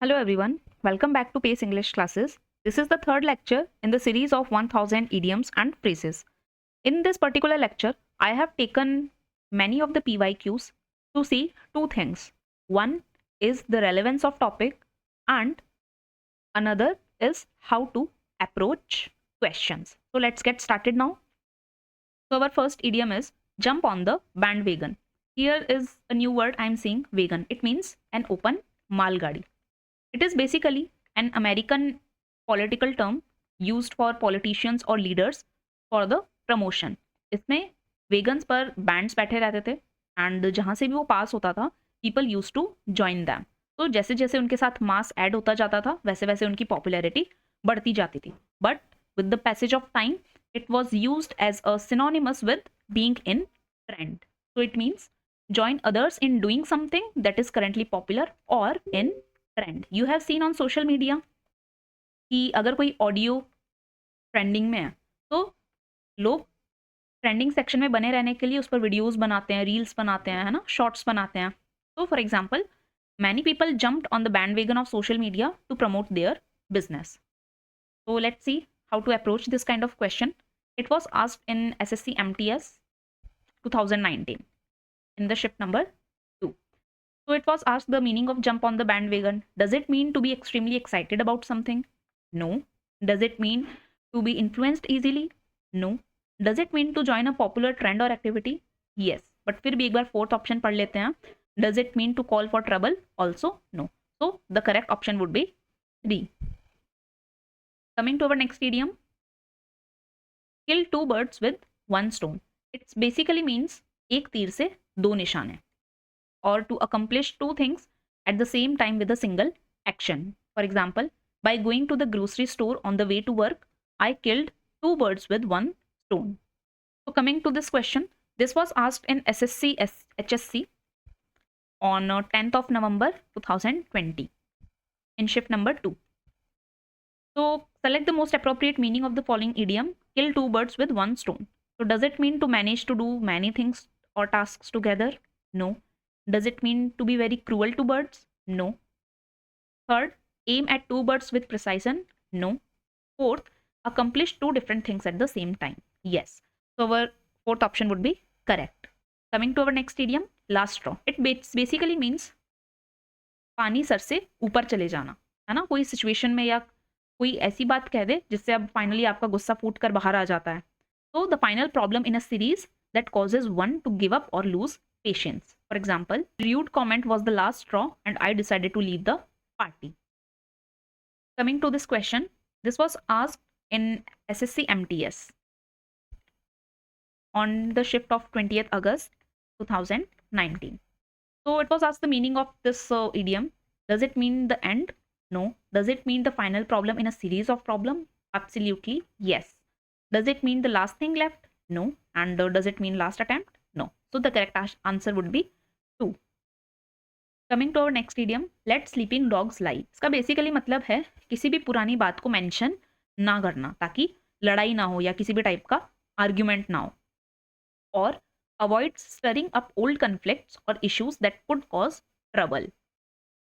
Hello everyone, welcome back to Pace English classes. This is the third lecture in the series of 1000 idioms and phrases. In this particular lecture, I have taken many of the PYQs to see two things. One is the relevance of topic and another is how to approach questions. So let's get started now. So our first idiom is jump on the bandwagon. Here is a new word I am seeing, wagon. It means an open malgadi. It is basically an American political term used for politicians or leaders for the promotion. इसमें vegans पर bands बैठे रहते थे and जहाँ से भी वो पास होता था people use to join them. तो जैसे जैसे उनके साथ मास ऐड होता जाता था वैसे वैसे उनकी पॉपुलैरिटी बढ़ती जाती थी. But with the passage of time it was used as a synonymous with being in trend. So it means join others in doing something that is currently popular or in trend. You have seen on social media कि अगर कोई audio trending में है तो लोग trending section में बने रहने के लिए उस पर वीडियोस बनाते हैं, रील्स बनाते हैं, है ना, शॉर्ट्स बनाते हैं. तो for example many people jumped on the bandwagon of social media to promote their business. So let's see how to approach this kind of question. It was asked in SSC MTS 2019 in the shift number 2. So it was asked the meaning of jump on the bandwagon. Does it mean to be extremely excited about something? No. Does it mean to be influenced easily? No. Does it mean to join a popular trend or activity? Yes. But फिर भी एक बार fourth option पढ़ लेते हैं. Does it mean to call for trouble? Also no. So the correct option would be D. Coming to our next idiom, kill two birds with one stone. It basically means एक तीर से दो निशाने, or to accomplish two things at the same time with a single action. For example, by going to the grocery store on the way to work, I killed two birds with one stone. So coming to this question, this was asked in SSC HSC on 10th of November 2020 in shift number 2. So select the most appropriate meaning of the following idiom, kill two birds with one stone. So does it mean to manage to do many things or tasks together? No. Does it mean to be very cruel to birds? No. Third, aim at two birds with precision? No. Fourth, accomplish two different things at the same time? Yes. So our fourth option would be correct. Coming to our next idiom, last straw. It basically means पानी sir से ऊपर चले जाना, है ना, कोई situation में या कोई ऐसी बात कह दे जिससे अब फाइनली आपका गुस्सा फूट कर बाहर आ जाता है. तो the final problem in a series that causes one two give up और loose patience. For example, rude comment was the last straw and I decided to leave the party. Coming to this question, this was asked in SSC MTS on the shift of 20th August 2019. So it was asked the meaning of this idiom. Does it mean the end? No. Does it mean the final problem in a series of problems? Absolutely yes. Does it mean the last thing left? No. And does it mean last attempt? No. So the correct answer would be 2. Coming to our next idiom, let sleeping dogs lie. इसका basically मतलब है किसी भी पुरानी बात को mention ना करना ताकि लड़ाई ना हो या किसी भी टाइप का आर्ग्यूमेंट ना हो. और avoid stirring up old conflicts or issues that could cause trouble.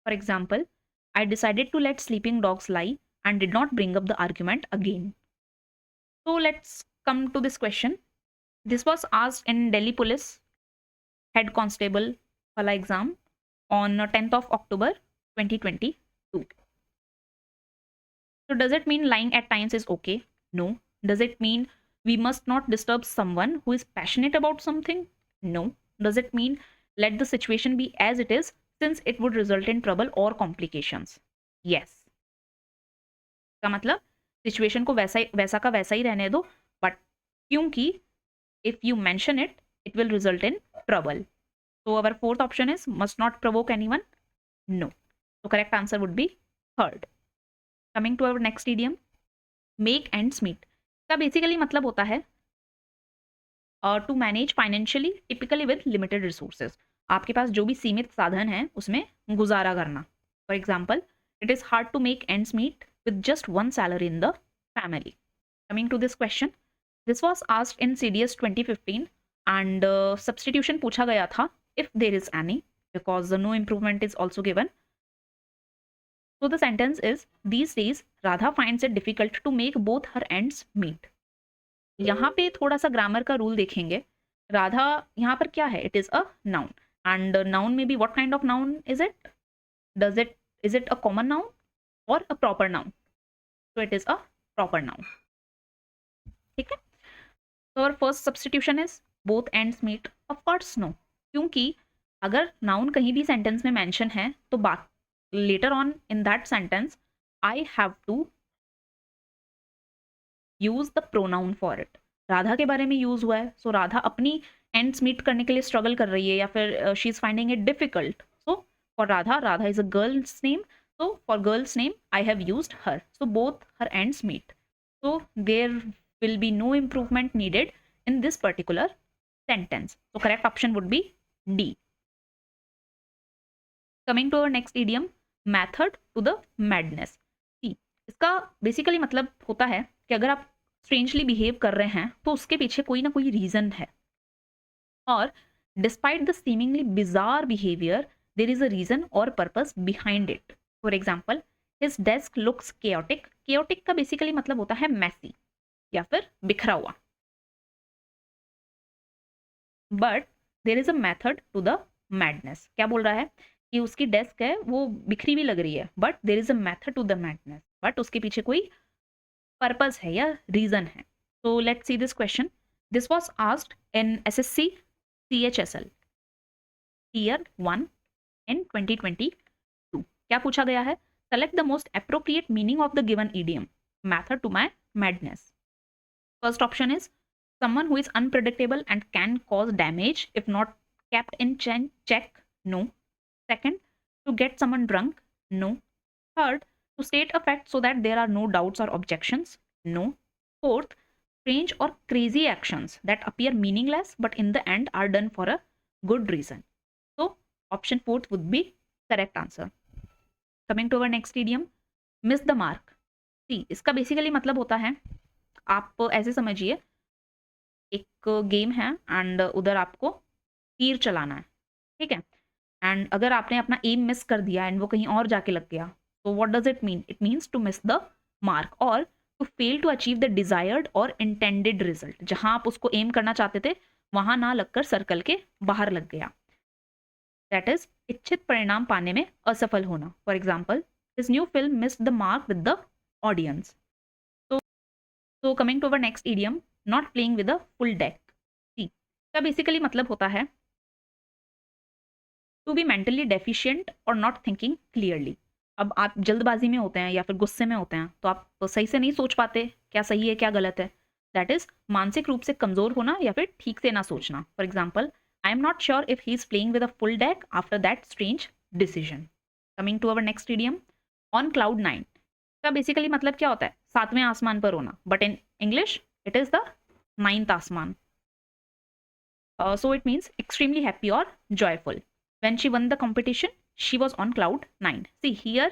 For example, I decided to let sleeping dogs lie and did not bring up the argument again. So let's come to this question. This was asked in Delhi Police Head Constable wala exam on 10th of October 2022. So does it mean lying at times is okay? No. Does it mean we must not disturb someone who is passionate about something? No. Does it mean let the situation be as it is since it would result in trouble or complications? Yes. का मतलब situation को वैसा का वैसा ही रहने दो, but क्योंकि if you mention it it will result in trouble. So our fourth option is must not provoke anyone. No. So correct answer would be third. Coming to our next idiom, make ends meet. का basically मतलब होता है to manage financially typically with limited resources. आपके पास जो भी सीमित साधन है उसमें गुजारा करना. For example, it is hard to make ends meet with just one salary in the family. Coming to this question, this was asked in CDS 2015 and substitution पूछा गया था if there is any, because no improvement is also given. So the sentence is, these days Radha finds it difficult to make both her ends meet. यहाँ पे थोड़ा सा grammar का rule देखेंगे. राधा यहाँ पर क्या है? It is a noun, and noun may be what kind of noun is it? Does it is it a common noun or a proper noun? So it is a proper noun. ठीक है. So our first substitution is both ends meet. Of course no, क्योंकि अगर noun कहीं भी sentence में mention है तो बात later on in that sentence I have to use the pronoun for it. Radha के बारे में यूज हुआ है, सो राधा अपनी एंड्स मीट करने के लिए स्ट्रगल कर रही है, या फिर she is finding it difficult. So for Radha, Radha is a girls name, so for girl's name I have used her, so both her ends meet, so there will be no improvement needed in this particular sentence. So correct option would be D. Coming to our next idiom, method to the madness. See, इसका basically मतलब होता है कि अगर आप strangely behave कर रहे हैं तो उसके पीछे कोई ना कोई रीजन है, और despite the seemingly bizarre behaviour there is a reason और purpose behind it. For example, his desk looks chaotic. Chaotic का बेसिकली मतलब होता है मैसी या फिर बिखरा हुआ. But there is a method to the madness. क्या बोल रहा है कि उसकी डेस्क है वो बिखरी भी लग रही है, but there is a method to the madness, but उसके पीछे कोई पर्पस है या रीजन है. So let's see this question. This was asked in SSC CHSL year 1 in 2022. क्या पूछा गया है? Select the most appropriate meaning of the given idiom, method to my madness. First option is someone who is unpredictable and can cause damage if not kept in check. No. Second, to get someone drunk. No. Third, to state a fact so that there are no doubts or objections. No. Fourth, strange or crazy actions that appear meaningless but in the end are done for a good reason. So option fourth would be correct answer. Coming to our next idiom, miss the mark. See, इसका basically मतलब होता है, आप ऐसे समझिए, एक game है and उधर आपको तीर चलाना है, ठीक है, एंड अगर आपने अपना एम मिस कर दिया एंड वो कहीं और जाके लग गया, तो what does it mean? It means to miss the mark और to fail to achieve the desired और इंटेंडेड रिजल्ट. जहां आप उसको एम करना चाहते थे वहां ना लगकर सर्कल के बाहर लग गया. दैट इज इच्छित परिणाम पाने में असफल होना. For example, his new film missed the mark with the audience. So coming to our next idiom, not playing with a full deck. See, का बेसिकली मतलब होता है to be mentally deficient or not thinking clearly. अब आप जल्दबाजी में होते हैं या फिर गुस्से में होते हैं तो आप सही से नहीं सोच पाते क्या सही है क्या गलत है. दैट इज मानसिक रूप से कमजोर होना या फिर ठीक से ना सोचना. For example, I am not sure if he is playing with a full deck after that strange decision. Coming to our next idiom, on cloud 9. का बेसिकली मतलब क्या होता है? सातवें आसमान पर होना, but in English it is the 9th आसमान. So it means extremely happy or joyful. When she won the competition, she was on cloud 9. See here,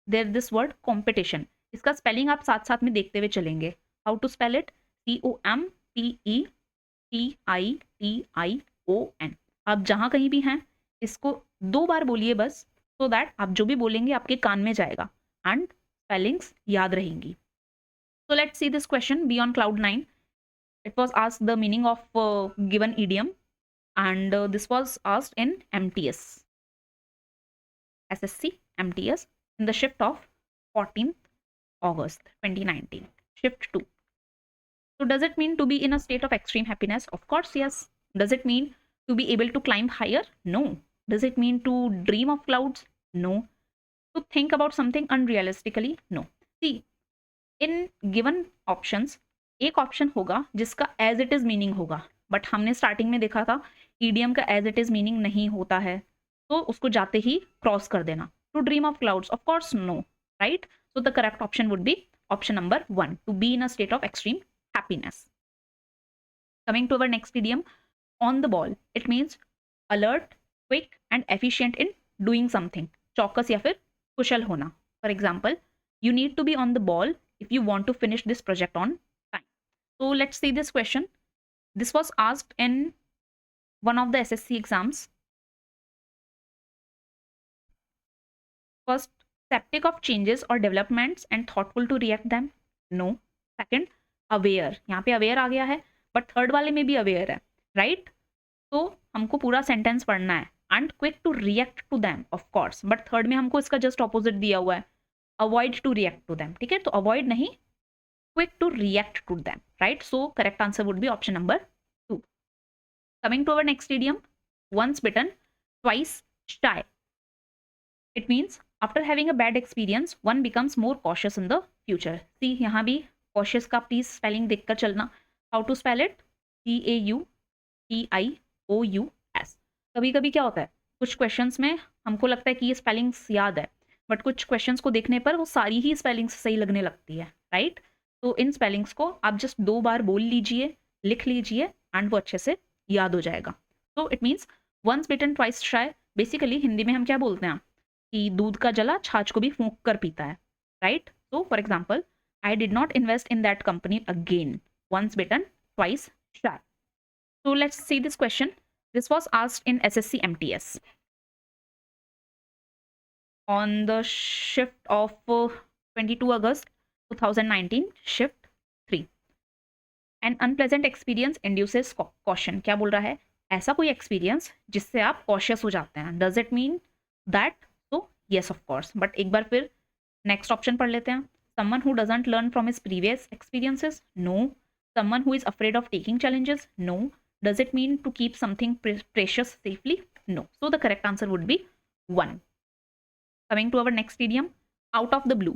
there this word competition. इसका स्पेलिंग आप साथ साथ में देखते हुए चलेंगे. How to spell it? COMPETITION. आप जहां कहीं भी हैं इसको 2 बार बोलिए बस, so that आप जो भी बोलेंगे आपके कान में जाएगा and spellings याद रहेंगी. So let's see this question. Be on cloud 9. It was asked the meaning of given idiom, and this was asked in MTS, SSC MTS, in the shift of 14th August 2019, shift 2. So does it mean to be in a state of extreme happiness? Of course yes. Does it mean to be able to climb higher? No. Does it mean to dream of clouds? No. To think about something unrealistically? No. See, in given options एक option होगा जिसका as it is meaning होगा, but हमने starting में देखा था idiom का as it is meaning नहीं होता है, तो उसको जाते ही क्रॉस कर देना. To dream of clouds, of course no, right? So the correct option would be option number 1, to be in a state of extreme happiness. Coming to our next idiom, on the ball. It means alert, quick and efficient in doing something. चौकस या फिर कुशल होना. For example, you need to be on the ball if you want to finish this project on time. So let's see this question. This was asked in one of the SSC exams. First Skeptic of changes or developments and thoughtful to react them? No. Second, aware, यहाँ पे aware आ गया है, but third वाले में भी aware है, right? तो हमको पूरा सेंटेंस पढ़ना है. And quick to react to them, of course, but third में हमको इसका just opposite दिया हुआ है, avoid to react to them. ठीक है, तो avoid नहीं, quick to react to them, right? So correct answer would be option number 2. Coming to our next idiom, once bitten, twice shy. It means after having a bad experience, one becomes more cautious in the future. See, यहाँ भी cautious का please spelling देखकर चलना. How to spell it? CAUTIOUS. कभी कभी क्या होता है, कुछ क्वेश्चंस में हमको लगता है कि ये स्पेलिंग्स याद है, बट कुछ क्वेश्चंस को देखने पर वो सारी ही स्पेलिंग्स सही लगने लगती है, राइट? तो इन स्पेलिंग्स को आप जस्ट 2 बार बोल लीजिए, लिख लीजिए, एंड वो अच्छे से याद हो जाएगा. तो it means once bitten twice shy. Basically Hindi में हम क्या बोलते हैं कि दूध का जला छाछ को भी फूंक कर पीता है, right? So for example, I did not invest in that company again. Once bitten twice shy. So let's see this question. This was asked in SSC MTS on the shift of 22 August 2019, shift 3. An unpleasant experience induces caution. क्या बोल रहा है? ऐसा कोई experience जिससे आप cautious हो जाते हैं. Does it mean that? तो येस ऑफ कोर्स. बट एक बार फिर नेक्स्ट ऑप्शन पढ़ लेते हैं. Someone who doesn't learn from his previous experiences? No. Someone who is afraid of taking challenges? No. Does it mean to keep something precious safely? No. So the correct answer would be 1. Coming to our next idiom, out of the blue.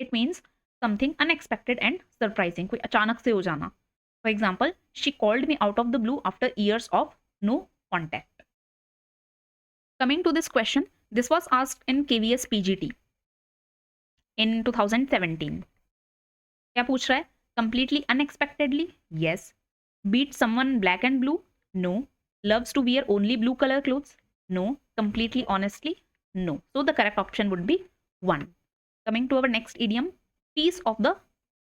It means something unexpected and surprising. कोई अचानक से हो जाना. For example, she called me out of the blue after years of no contact. Coming to this question, this was asked in KVS PGT in 2017. क्या पूछ रहा है? Completely unexpectedly? Yes. Beat someone black and blue? No. Loves to wear only blue color clothes? No. Completely honestly? No. So the correct option would be 1. Coming to our next idiom, piece of the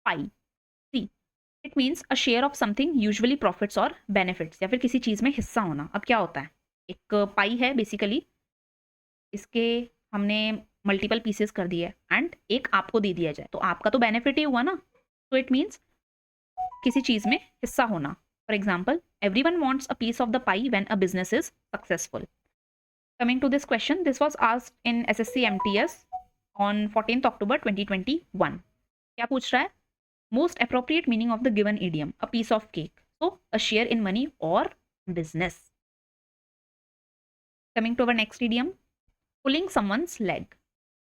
pie. See, it means a share of something, usually profits or benefits, या फिर किसी चीज में हिस्सा होना. अब क्या होता है, एक पाई है बेसिकली, इसके हमने मल्टीपल पीसेस कर दिए एंड एक आपको दे दिया जाए, तो आपका तो बेनिफिट ही हुआ ना. तो इट मीन्स किसी चीज में हिस्सा होना. For example, everyone wants a piece of the pie when a business is successful. Coming to this question, this was asked in SSC MTS on 14th October 2021. क्या पूछ रहा है? Most appropriate meaning of the given idiom, a piece of cake. So, a share in money or business. Coming to our next idiom, pulling someone's leg.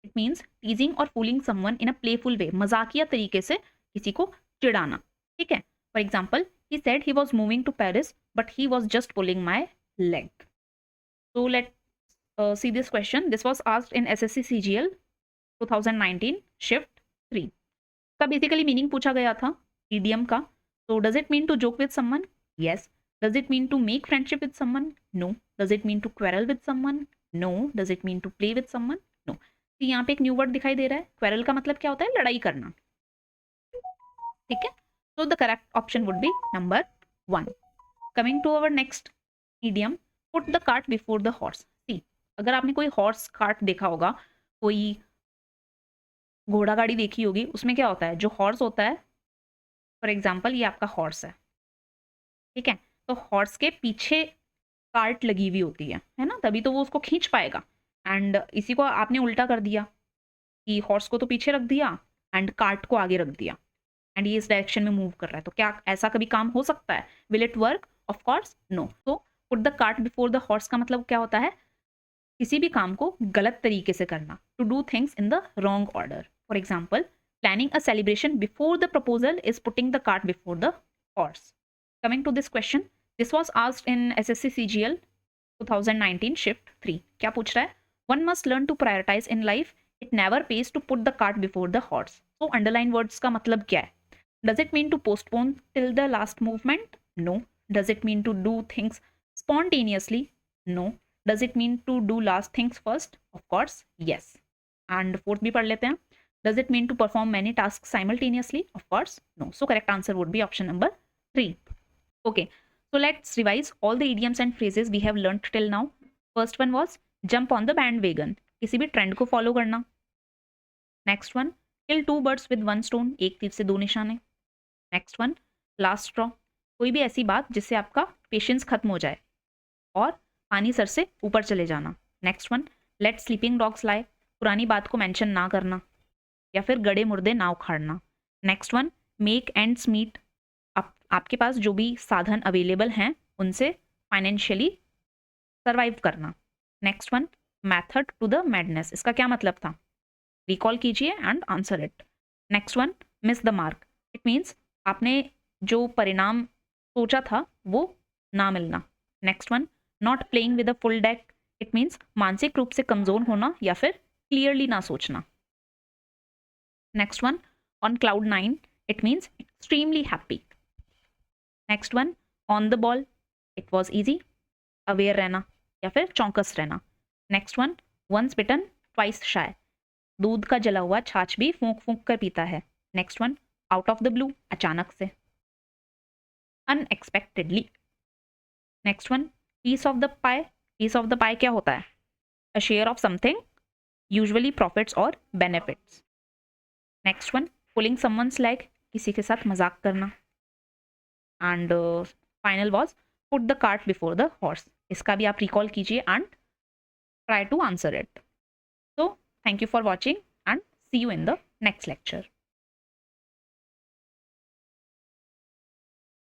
It means teasing or fooling someone in a playful way, मजाकिया तरीके से किसी को चिढ़ाना. ठीक है? For example, he said he was moving to Paris, but he was just pulling my leg. So let's see this question. This was asked in SSC CGL 2019, shift 3. का basically meaning पूछा गया था idiom का. So does it mean to joke with someone? Yes. Does it mean to make friendship with someone? No. Does it mean to quarrel with someone? No. Does it mean to play with someone? No. तो यहाँ पे एक new word दिखाई दे रहा है. quarrel का मतलब क्या होता है? लड़ाई करना. ठीक है? So the correct option would be number 1. Coming to our next idiom, put the cart before the horse. See, अगर आपने कोई horse cart देखा होगा, कोई घोड़ा गाड़ी देखी होगी, उसमें क्या होता है, जो horse होता है, फॉर एग्जाम्पल ये आपका horse है, ठीक है? तो horse के पीछे कार्ट लगी हुई होती है ना, तभी तो वो उसको खींच पाएगा. एंड इसी को आपने उल्टा कर दिया कि हॉर्स को तो पीछे रख दिया एंड कार्ट को आगे रख दिया, एंड ये इस डायरेक्शन में मूव कर रहा है. तो क्या ऐसा कभी काम हो सकता है? Will it work? Of course no. तो put the cart before the horse का मतलब क्या होता है? किसी भी काम को गलत तरीके से करना. To do things in the wrong order. For example, planning a celebration before the proposal is putting the cart before the horse. Coming to this question, this was asked in SSC CGL 2019, shift 3. क्या पूछ रहा है? One must learn to prioritise in life. It never pays to put the cart before the horse. तो underline words का मतलब क्या है? Does it mean to postpone till the last movement? No. Does it mean to do things spontaneously? No. Does it mean to do last things first? Of course, yes. And fourth भी पढ़ लेते हैं. Does it mean to perform many tasks simultaneously? Of course, no. So correct answer would be option number 3. Okay. So let's revise all the idioms and phrases we have learnt till now. First one was jump on the bandwagon. किसी भी trend को follow करना। Next one, kill 2 birds with 1 stone, एक तीर से 2 निशाने। Next one, last straw, कोई भी ऐसी बात जिससे आपका पेशेंस खत्म हो जाए और पानी सर से ऊपर चले जाना। Next one, let sleeping dogs lie, पुरानी बात को मेंशन ना करना या फिर गड़े मुर्दे ना उखाड़ना। Next one, make ends meet, आपके पास जो भी साधन अवेलेबल हैं उनसे फाइनेंशियली सर्वाइव करना। Next one, method to the madness, इसका क्या मतलब था, रिकॉल कीजिए and answer it. Next one, miss the mark, it means आपने जो परिणाम सोचा था वो ना मिलना। Next one, not playing with a full deck, it means मानसिक रूप से कमजोर होना या फिर क्लियरली ना सोचना। Next one, on cloud 9, it means extremely happy. Next one, on the ball, it was easy, aware रहना या फिर चौकस रहना। Next one, once bitten twice शाय, दूध का जला हुआ छाछ भी फूंक फूंक कर पीता है। Next one, out of the blue, अचानक से, unexpectedly. Next one, piece of the pie, piece of the pie क्या होता है, a share of something, usually profits और benefits. Next one, pulling someone's leg, किसी के साथ मजाक करना। And final was put the cart before the horse, इसका भी आप रिकॉल कीजिए and try to answer it. So thank you for watching and see you in the next lecture.